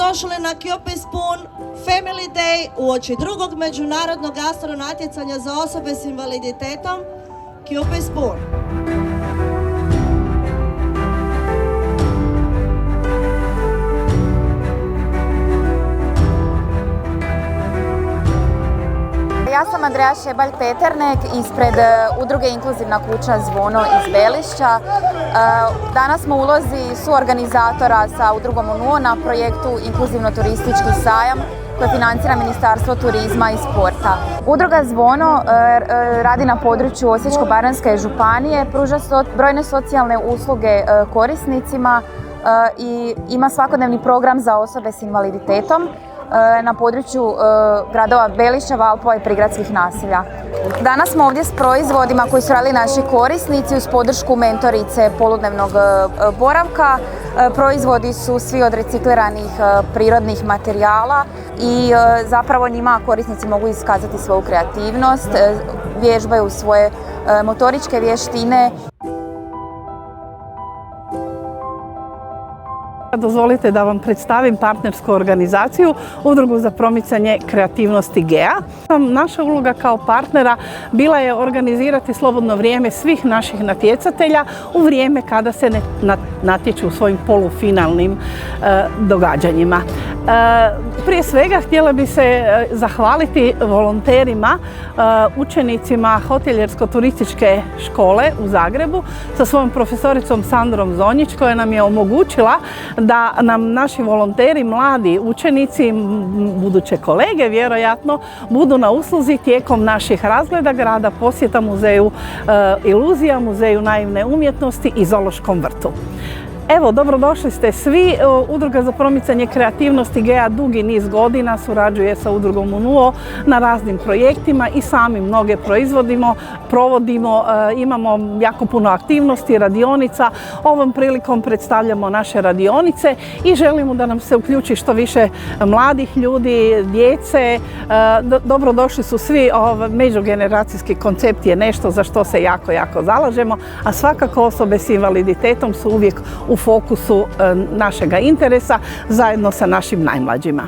dobrodošli na Kjope Spoon Family Day uoči drugog međunarodnog gastro natjecanja za osobe s invaliditetom Kjope Spoon. Ja sam Andreja Šebalj-Peternek ispred udruge Inkluzivna kuća Zvono iz Belišća. Danas smo u ulozi suorganizatora sa udrugom UNUO na projektu Inkluzivno turistički sajam koje financira Ministarstvo turizma i sporta. Udruga Zvono radi na području Osječko-baranjske županije, pruža brojne socijalne usluge korisnicima i ima svakodnevni program za osobe s invaliditetom na području gradova Belišća, Valpova i prigradskih naselja. Danas smo ovdje s proizvodima koji su radili naši korisnici uz podršku mentorice poludnevnog boravka. Proizvodi su svi od recikliranih prirodnih materijala i zapravo njima korisnici mogu iskazati svoju kreativnost, vježbaju svoje motoričke vještine. Dozvolite da vam predstavim partnersku organizaciju Udrugu za promicanje kreativnosti GEA. Naša uloga kao partnera bila je organizirati slobodno vrijeme svih naših natjecatelja u vrijeme kada se natječu u svojim polufinalnim događanjima. Prije svega htjela bi se zahvaliti volonterima, učenicima Hoteljersko-turističke škole u Zagrebu sa svojom profesoricom Sandrom Zonjić koja nam je omogućila da nam naši volonteri, mladi učenici, buduće kolege vjerojatno, budu na usluzi tijekom naših razgleda grada, posjeta muzeju Iluzija, muzeju naivne umjetnosti i zoološkom vrtu. Evo, dobrodošli ste svi. Udruga za promicanje kreativnosti GEA dugi niz godina surađuje sa udrugom UNUO na raznim projektima i sami mnoge provodimo, imamo jako puno aktivnosti, radionica. Ovom prilikom predstavljamo naše radionice i želimo da nam se uključi što više mladih ljudi, djece. Dobrodošli su svi. Međugeneracijski koncept je nešto za što se jako zalažemo, a svakako osobe s invaliditetom su uvijek u fokusu našega interesa zajedno sa našim najmlađima.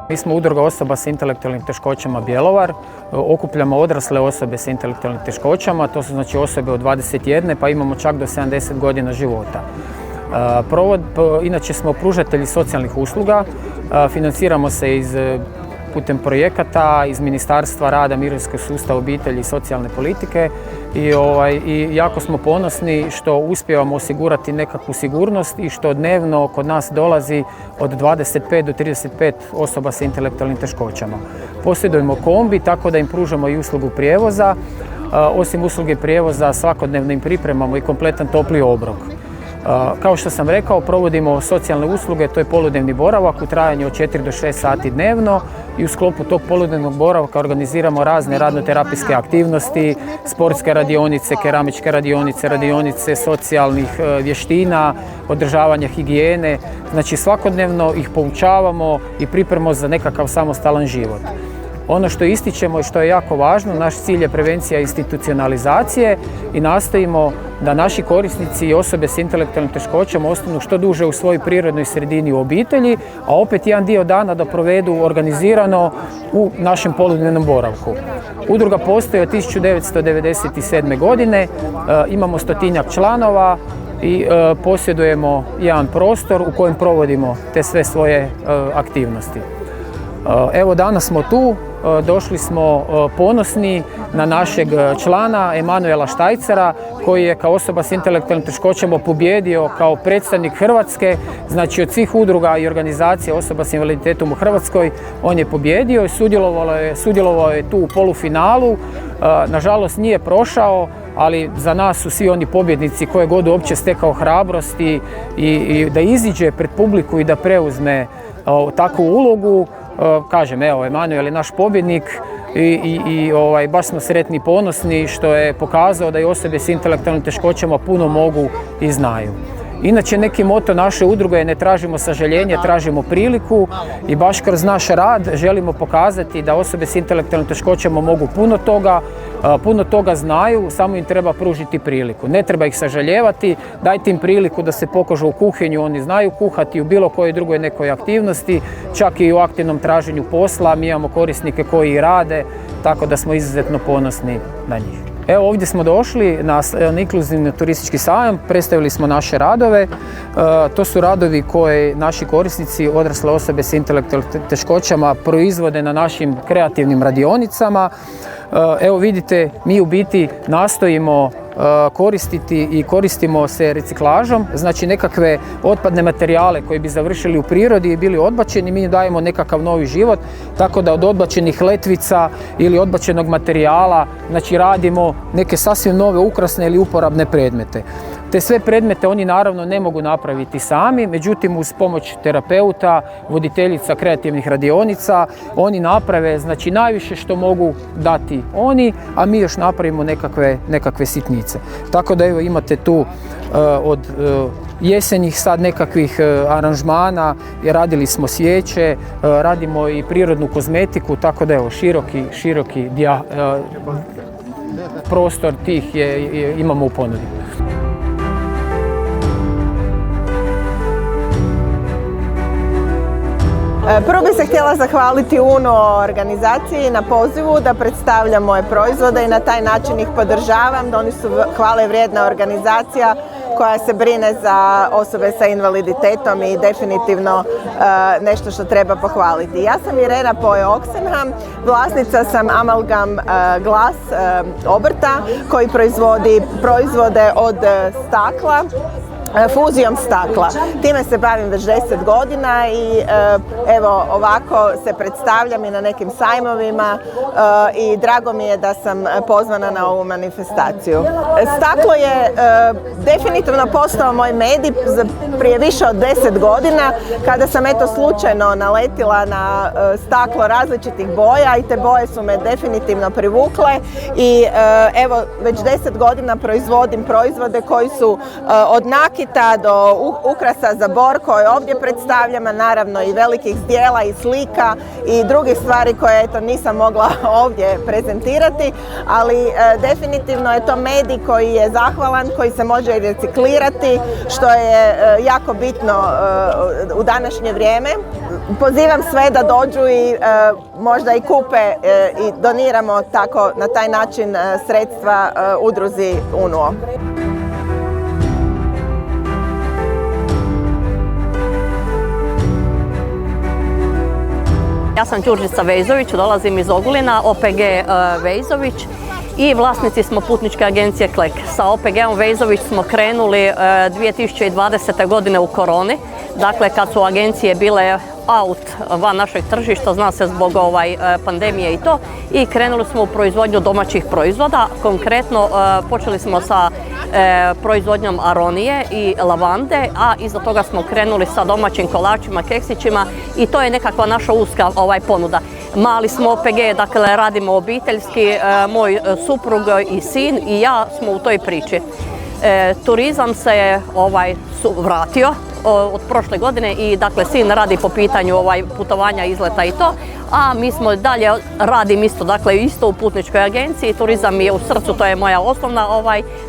Mi smo udruga osoba s intelektualnim teškoćama Bjelovar. Okupljamo odrasle osobe s intelektualnim teškoćama, to su znači osobe od 21 pa imamo čak do 70 godina života. Inače smo pružatelji socijalnih usluga, financiramo se putem projekata iz Ministarstva rada, mirovinskog sustava, obitelji i socijalne politike i jako smo ponosni što uspijevamo osigurati nekakvu sigurnost i što dnevno kod nas dolazi od 25 do 35 osoba sa intelektualnim teškoćama. Posjedujemo kombi tako da im pružamo i uslugu prijevoza. Osim usluge prijevoza svakodnevno im pripremamo i kompletan topli obrok. Kao što sam rekao, provodimo socijalne usluge, to je poludnevni boravak u trajanju od 4 do 6 sati dnevno i u sklopu tog poludnevnog boravka organiziramo razne radno-terapijske aktivnosti, sportske radionice, keramičke radionice, radionice socijalnih vještina, održavanja higijene. Znači svakodnevno ih poučavamo i pripremamo za nekakav samostalan život. Ono što ističemo i što je jako važno, naš cilj je prevencija institucionalizacije i nastojimo da naši korisnici i osobe s intelektualnim teškoćama ostanu što duže u svojoj prirodnoj sredini u obitelji, a opet jedan dio dana da provedu organizirano u našem poludnevnom boravku. Udruga postoji od 1997. godine, imamo 100-tinjak članova i posjedujemo jedan prostor u kojem provodimo te sve svoje aktivnosti. Evo danas smo tu, došli smo ponosni na našeg člana Emanuela Štajcera koji je kao osoba s intelektualnim teškoćama pobijedio kao predstavnik Hrvatske, znači od svih udruga i organizacija osoba s invaliditetom u Hrvatskoj on je pobijedio i sudjelovao je tu u polufinalu. Nažalost nije prošao, ali za nas su svi oni pobjednici koje god uopće stekao hrabrosti i da iziđe pred publiku i da preuzme takvu ulogu. Kažem, evo, Emanuel je naš pobjednik i baš smo sretni i ponosni što je pokazao da i osobe s intelektualnim teškoćama puno mogu i znaju. Inače, neki moto naše udruge je ne tražimo sažaljenje, tražimo priliku i baš kroz naš rad želimo pokazati da osobe s intelektualnim teškoćama mogu puno toga znaju, samo im treba pružiti priliku. Ne treba ih sažaljevati, dajte im priliku da se pokažu u kuhinju, oni znaju kuhati u bilo kojoj drugoj nekoj aktivnosti, čak i u aktivnom traženju posla. Mi imamo korisnike koji rade, tako da smo izuzetno ponosni na njih. Evo, ovdje smo došli na inkluzivni turistički sajam, predstavili smo naše radove. To su radovi koje naši korisnici, odrasle osobe s intelektualnim teškoćama, proizvode na našim kreativnim radionicama. Evo vidite, mi u biti nastojimo koristiti i koristimo se reciklažom, znači nekakve otpadne materijale koji bi završili u prirodi i bili odbačeni, mi dajemo nekakav novi život, tako da od odbačenih letvica ili odbačenog materijala, znači radimo neke sasvim nove ukrasne ili uporabne predmete. Te sve predmete oni naravno ne mogu napraviti sami, međutim uz pomoć terapeuta, voditeljica kreativnih radionica, oni naprave znači najviše što mogu dati oni, a mi još napravimo nekakve sitnice. Tako da evo imate tu od jesenjih sad nekakvih aranžmana, radili smo svijeće, radimo i prirodnu kozmetiku, tako da evo široki prostor tih imamo u ponudi. Prvo bih se htjela zahvaliti UNO organizaciji na pozivu da predstavljam moje proizvode i na taj način ih podržavam. Oni su hvale vrijedna organizacija koja se brine za osobe sa invaliditetom i definitivno nešto što treba pohvaliti. Ja sam Irena Poje-Oxenham, vlasnica sam Amalgam Glas obrta koji proizvodi proizvode od stakla, fuzijom stakla. Time se bavim već 10 godina i evo ovako se predstavljam i na nekim sajmovima i drago mi je da sam pozvana na ovu manifestaciju. Staklo je definitivno postao moj medij prije više od 10 godina kada sam eto slučajno naletila na staklo različitih boja i te boje su me definitivno privukle i evo već 10 godina proizvodim proizvode koji su od nakita do ukrasa za bor koje ovdje predstavljam, a naravno i velikih zdjela i slika i drugih stvari koje eto nisam mogla ovdje prezentirati, ali definitivno je to medij koji je zahvalan, koji se može i reciklirati, što je jako bitno u današnje vrijeme. Pozivam sve da dođu i možda i kupe i doniramo tako na taj način sredstva udruzi UNO. Ja sam Đurđica Vejzović, dolazim iz Ogulina, OPG Vejzović i vlasnici smo putničke agencije Klek. Sa OPG-om Vejzović smo krenuli 2020. godine u koroni, dakle kad su agencije bile out van našeg tržišta, zna se zbog pandemije i to, i krenuli smo u proizvodnju domaćih proizvoda. Konkretno počeli smo sa proizvodnjom aronije i lavande, a iza toga smo krenuli sa domaćim kolačima, keksićima i to je nekakva naša uska ponuda. Mali smo OPG, dakle radimo obiteljski, moj suprug i sin i ja smo u toj priči. Turizam se vratio od prošle godine i dakle sin radi po pitanju putovanja, izleta i to, a mi smo dalje radim isto u putničkoj agenciji, turizam mi je u srcu, to je moja osnovna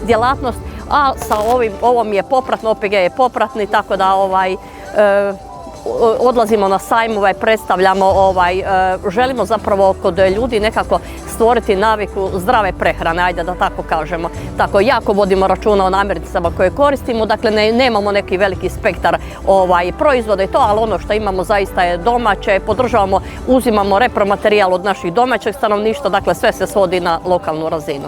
djelatnost, a sa ovom je popratno, OPG je popratni, tako da odlazimo na sajmove, predstavljamo, želimo zapravo kod ljudi nekako stvoriti naviku zdrave prehrane, ajde da tako kažemo. Tako, jako vodimo računa o namirnicama koje koristimo, dakle nemamo neki veliki spektar proizvoda i to, ali ono što imamo zaista je domaće, podržavamo, uzimamo repromaterijal od naših domaćeg stanovništva, dakle sve se svodi na lokalnu razinu.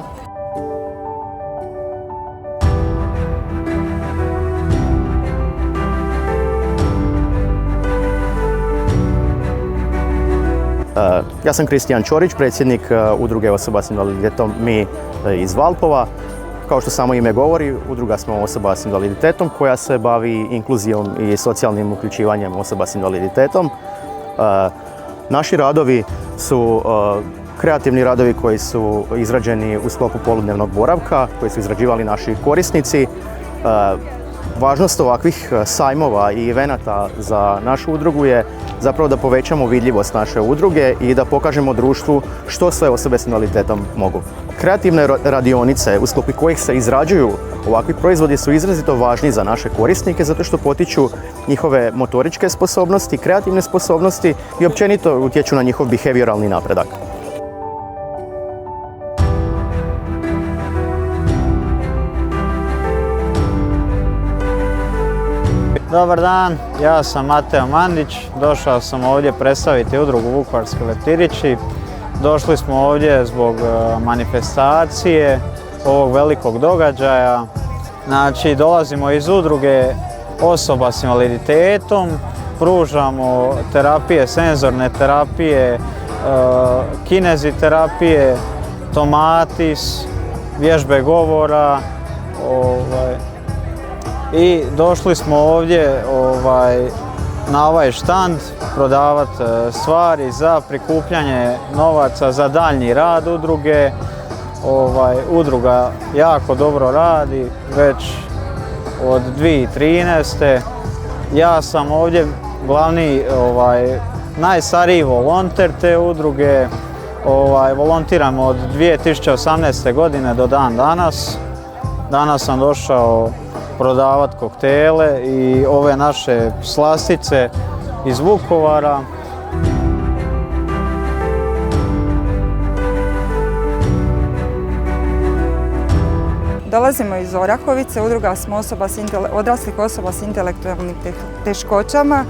Ja sam Kristijan Ćorić, predsjednik udruge osoba s invaliditetom Mi iz Valpova. Kao što samo ime govori, udruga smo osoba s invaliditetom koja se bavi inkluzijom i socijalnim uključivanjem osoba s invaliditetom. Naši radovi su kreativni radovi koji su izrađeni u sklopu poludnevnog boravka, koji su izrađivali naši korisnici. Važnost ovakvih sajmova i evenata za našu udrugu je zapravo da povećamo vidljivost naše udruge i da pokažemo društvu što sve osobe s invaliditetom mogu. Kreativne radionice u sklopu kojih se izrađuju ovakvi proizvodi su izrazito važni za naše korisnike zato što potiču njihove motoričke sposobnosti, kreativne sposobnosti i općenito utječu na njihov behavioralni napredak. Dobar dan, ja sam Mateo Mandić, došao sam ovdje predstaviti udrugu Vukovarski leptirići. Došli smo ovdje zbog manifestacije ovog velikog događaja. Znači, dolazimo iz udruge osoba s invaliditetom, pružamo terapije, senzorne terapije, kineziterapije, tomatis, vježbe govora. I došli smo ovdje na ovaj štand prodavati stvari za prikupljanje novaca za daljnji rad udruge. Udruga jako dobro radi već od 2013. Ja sam ovdje glavni najstariji volonter te udruge. Volontiram od 2018. godine do dan danas. Danas sam došao prodavati koktele i ove naše slastice iz Vukovara. Dolazimo iz Orahovice, udruga smo odraslih osoba s intelektualnim teškoćama.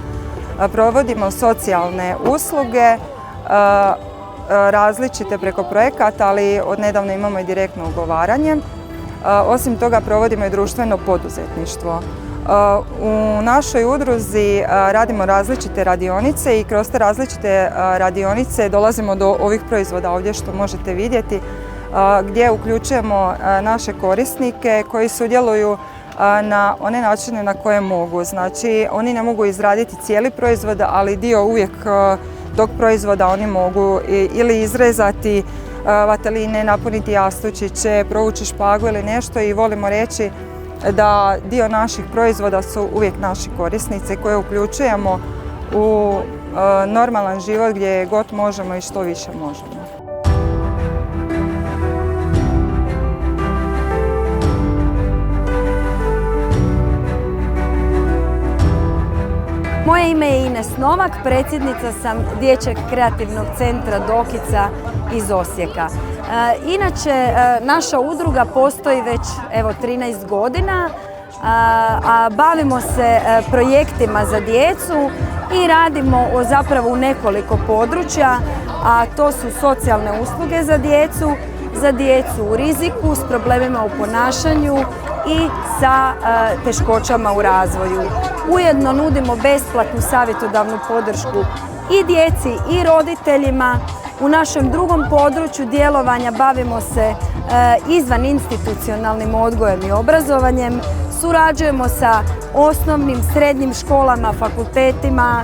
Provodimo socijalne usluge, različite preko projekata, ali odnedavno imamo i direktno ugovaranje. Osim toga provodimo i društveno poduzetništvo. U našoj udruzi radimo različite radionice i kroz te različite radionice dolazimo do ovih proizvoda ovdje što možete vidjeti, gdje uključujemo naše korisnike koji sudjeluju na one načine na koje mogu. Znači, oni ne mogu izraditi cijeli proizvod, ali dio uvijek tog proizvoda oni mogu ili izrezati vateline, napuniti jastučiće, provući špagu ili nešto i volimo reći da dio naših proizvoda su uvijek naši korisnici koje uključujemo u normalan život gdje god možemo i što više možemo. Moje ime je Ines Novak, predsjednica sam Dječjeg kreativnog centra Dokica iz Osijeka. Inače, naša udruga postoji već 13 godina, a bavimo se projektima za djecu i radimo zapravo u nekoliko područja, a to su socijalne usluge za djecu u riziku, s problemima u ponašanju i sa teškoćama u razvoju. Ujedno nudimo besplatnu savjetodavnu podršku i djeci i roditeljima. U našem drugom području djelovanja bavimo se izvaninstitucionalnim odgojem i obrazovanjem. Surađujemo sa osnovnim, srednjim školama, fakultetima,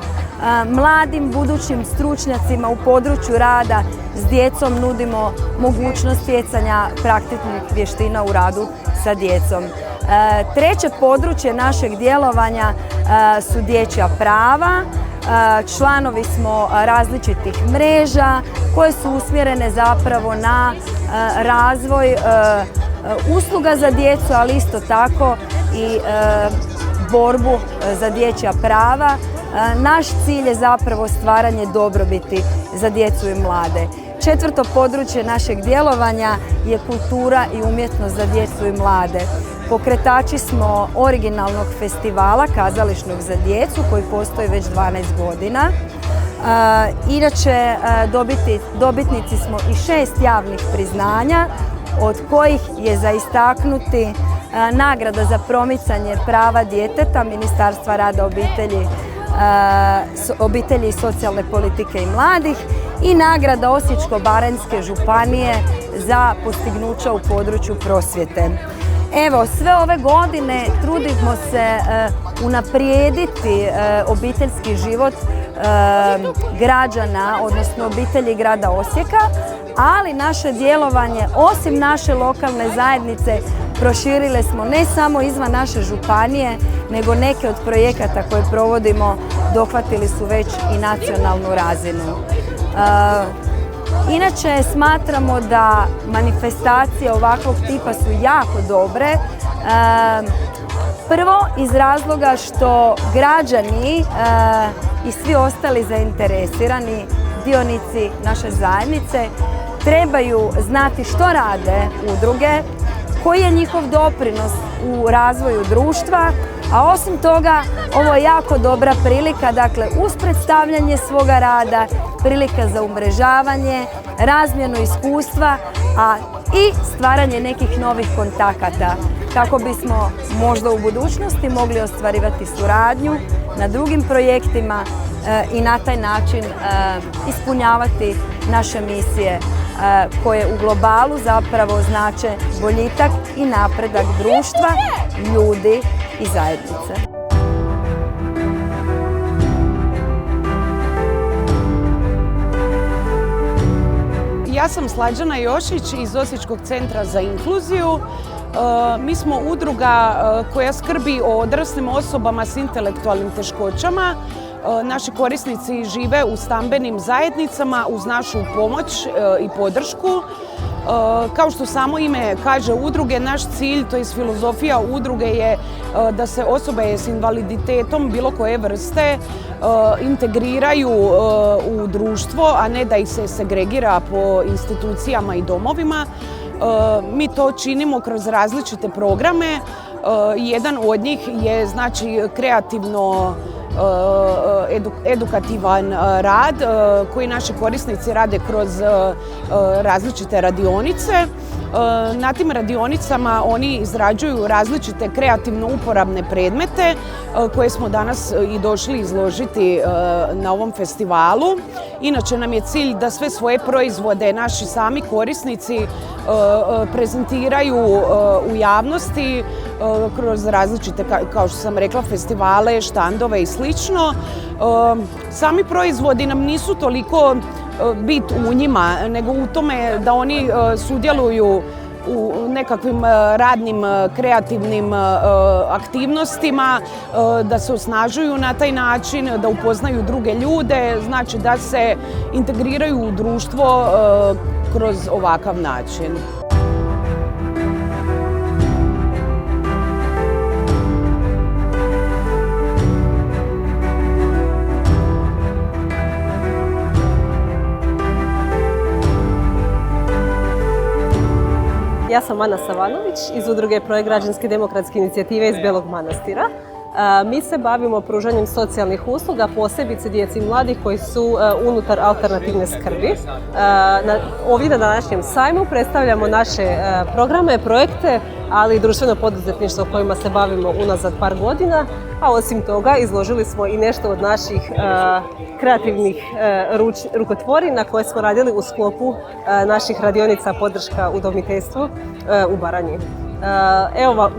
mladim budućim stručnjacima u području rada s djecom, nudimo mogućnost stjecanja praktičnih vještina u radu sa djecom. Treće područje našeg djelovanja su dječja prava. Članovi smo različitih mreža koje su usmjerene zapravo na razvoj usluga za djecu, ali isto tako i borbu za dječja prava. Naš cilj je zapravo stvaranje dobrobiti za djecu i mlade. Četvrto područje našeg djelovanja je kultura i umjetnost za djecu i mlade. Pokretači smo originalnog festivala kazališnog za djecu koji postoji već 12 godina. Inače, dobitnici smo i 6 javnih priznanja, od kojih je za istaknuti nagrada za promicanje prava djeteta Ministarstva rada, obitelji i socijalne politike i mladih i nagrada Osječko-baranjske županije za postignuća u području prosvjete. Evo, sve ove godine trudimo se unaprijediti obiteljski život građana, odnosno obitelji grada Osijeka, ali naše djelovanje, osim naše lokalne zajednice, proširile smo ne samo izvan naše županije, nego neke od projekata koje provodimo dohvatili su već i nacionalnu razinu. Inače, smatramo da manifestacije ovakvog tipa su jako dobre. Prvo, iz razloga što građani i svi ostali zainteresirani dionici naše zajednice trebaju znati što rade udruge, koji je njihov doprinos u razvoju društva, a osim toga ovo je jako dobra prilika, dakle uz predstavljanje svoga rada, prilika za umrežavanje, razmjenu iskustva, a i stvaranje nekih novih kontakata kako bismo možda u budućnosti mogli ostvarivati suradnju na drugim projektima i na taj način ispunjavati naše misije koje u globalu zapravo znače boljitak i napredak društva, ljudi i zajednice. Ja sam Slađana Jošić iz Osječkog centra za inkluziju. Mi smo udruga koja skrbi o odraslim osobama s intelektualnim teškoćama. Naši korisnici žive u stambenim zajednicama uz našu pomoć i podršku. Kao što samo ime kaže udruge, naš cilj, to je filozofija udruge je da se osobe s invaliditetom bilo koje vrste integriraju u društvo, a ne da ih se segregira po institucijama i domovima. Mi to činimo kroz različite programe. Jedan od njih je znači kreativno edukativan rad koji naši korisnici rade kroz različite radionice. Na tim radionicama oni izrađuju različite kreativno uporabne predmete koje smo danas i došli izložiti na ovom festivalu. Inače nam je cilj da sve svoje proizvode naši sami korisnici prezentiraju u javnosti kroz različite, kao što sam rekla, festivale, štandove i slično. Sami proizvodi nam nisu toliko bit u njima, nego u tome da oni sudjeluju u nekakvim radnim, kreativnim aktivnostima, da se osnažuju na taj način, da upoznaju druge ljude, znači da se integriraju u društvo kroz ovakav način. Ja sam Ana Savanović iz udruge Projekt građanske demokratske inicijative iz Belog Manastira. Mi se bavimo pružanjem socijalnih usluga, posebice djeci i mladih koji su unutar alternativne skrbi. Ovdje na današnjem sajmu predstavljamo naše programe, projekte, ali i društveno poduzetništvo kojima se bavimo unazad par godina, a osim toga izložili smo i nešto od naših kreativnih rukotvorina koje smo radili u sklopu naših radionica podrška udomiteljstvu u Baranji. Evo,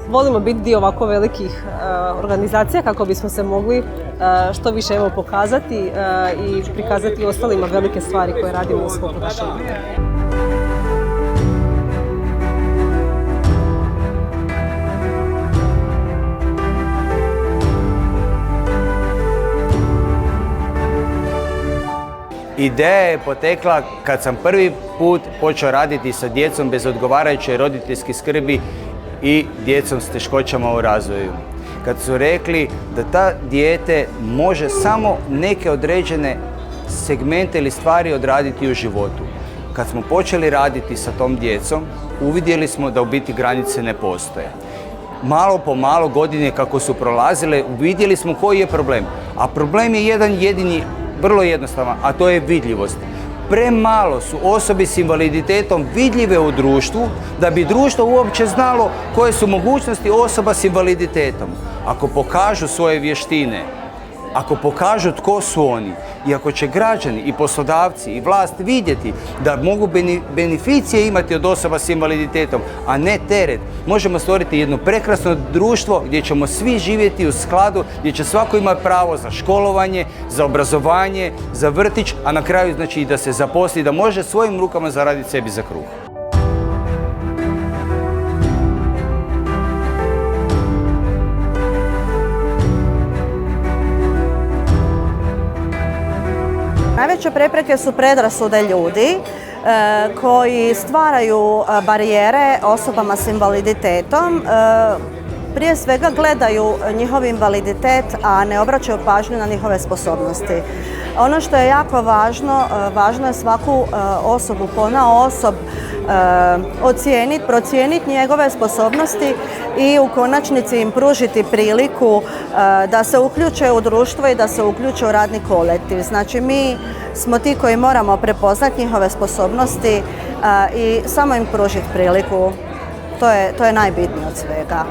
volimo biti dio ovako velikih organizacija kako bismo se mogli što više pokazati i prikazati ostalima velike stvari koje radimo u sklopu naše udruge. Ideja je potekla kad sam prvi put počeo raditi sa djecom bez odgovarajuće roditeljske skrbi i djecom s teškoćama u razvoju. Kad su rekli da ta dijete može samo neke određene segmente ili stvari odraditi u životu. Kad smo počeli raditi sa tom djecom, uvidjeli smo da u biti granice ne postoje. Malo po malo godine kako su prolazile, uvidjeli smo koji je problem. A problem je jedan jedini, vrlo jednostavan, a to je vidljivost. Premalo su osobe s invaliditetom vidljive u društvu da bi društvo uopće znalo koje su mogućnosti osoba s invaliditetom. Ako pokažu svoje vještine, ako pokažu tko su oni i ako će građani i poslodavci i vlast vidjeti da mogu beneficije imati od osoba s invaliditetom, a ne teret, možemo stvoriti jedno prekrasno društvo gdje ćemo svi živjeti u skladu, gdje će svako imati pravo za školovanje, za obrazovanje, za vrtić, a na kraju znači i da se zaposli, da može svojim rukama zaraditi sebi za kruh. Najveće prepreke su predrasude ljudi koji stvaraju barijere osobama s invaliditetom. Prije svega gledaju njihov invaliditet, a ne obraćaju pažnju na njihove sposobnosti. Ono što je jako važno, važno je svaku osobu ponaosob ocijeniti, procijeniti njegove sposobnosti i u konačnici im pružiti priliku da se uključe u društvo i da se uključe u radni kolektiv. Znači mi smo ti koji moramo prepoznati njihove sposobnosti i samo im pružiti priliku. To je najbitnije od svega.